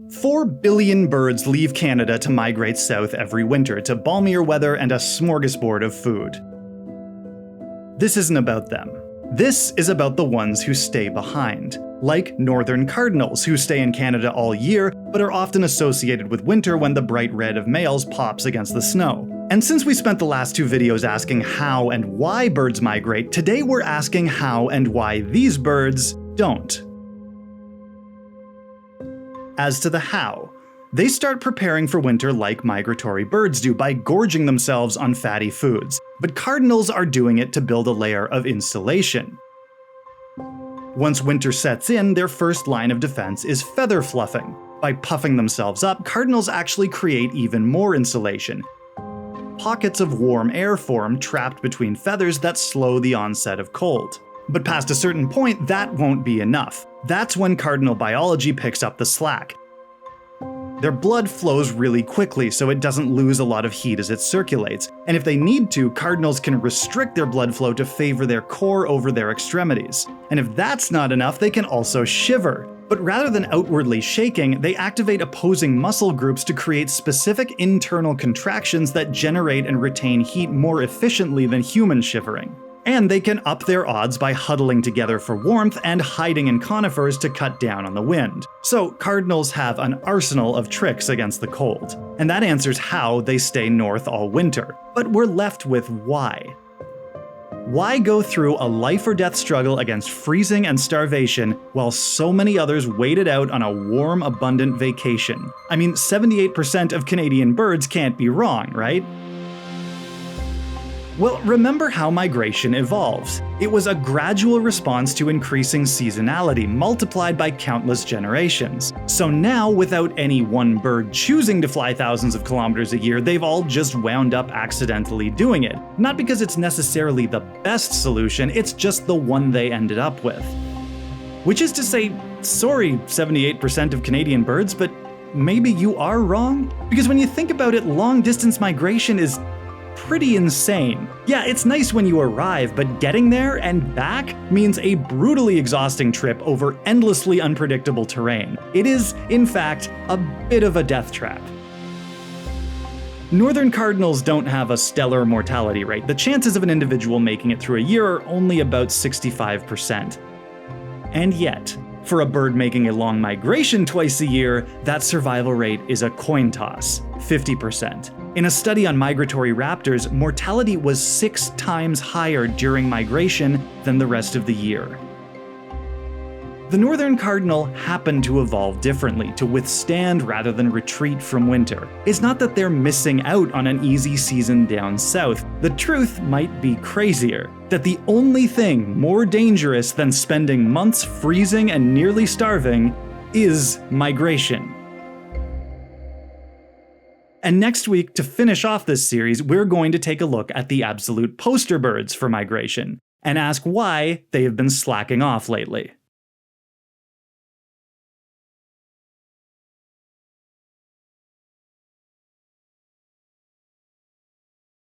4 billion birds leave Canada to migrate south every winter to balmier weather and a smorgasbord of food. This isn't about them. This is about the ones who stay behind, like Northern Cardinals, who stay in Canada all year, but are often associated with winter when the bright red of males pops against the snow. And since we spent the last 2 videos asking how and why birds migrate, today we're asking how and why these birds don't. As to the how, they start preparing for winter like migratory birds do, by gorging themselves on fatty foods. But cardinals are doing it to build a layer of insulation. Once winter sets in, their first line of defense is feather fluffing. By puffing themselves up, cardinals actually create even more insulation. Pockets of warm air form trapped between feathers that slow the onset of cold. But past a certain point, that won't be enough. That's when cardinal biology picks up the slack. Their blood flows really quickly, so it doesn't lose a lot of heat as it circulates. And if they need to, cardinals can restrict their blood flow to favor their core over their extremities. And if that's not enough, they can also shiver. But rather than outwardly shaking, they activate opposing muscle groups to create specific internal contractions that generate and retain heat more efficiently than human shivering. And they can up their odds by huddling together for warmth and hiding in conifers to cut down on the wind. So cardinals have an arsenal of tricks against the cold. And that answers how they stay north all winter. But we're left with why. Why go through a life or death struggle against freezing and starvation while so many others waited out on a warm, abundant vacation? I mean, 78% of Canadian birds can't be wrong, right? Well, remember how migration evolves. It was a gradual response to increasing seasonality, multiplied by countless generations. So now, without any one bird choosing to fly thousands of kilometers a year, they've all just wound up accidentally doing it. Not because it's necessarily the best solution, it's just the one they ended up with. Which is to say, sorry, 78% of Canadian birds, but maybe you are wrong? Because when you think about it, long-distance migration is pretty insane. Yeah, it's nice when you arrive, but getting there and back means a brutally exhausting trip over endlessly unpredictable terrain. It is, in fact, a bit of a death trap. Northern Cardinals don't have a stellar mortality rate. The chances of an individual making it through a year are only about 65%. And yet, for a bird making a long migration twice a year, that survival rate is a coin toss, 50%. In a study on migratory raptors, mortality was 6 times higher during migration than the rest of the year. The Northern Cardinal happened to evolve differently, to withstand rather than retreat from winter. It's not that they're missing out on an easy season down south. The truth might be crazier, that the only thing more dangerous than spending months freezing and nearly starving is migration. And next week, to finish off this series, we're going to take a look at the absolute poster birds for migration, and ask why they have been slacking off lately.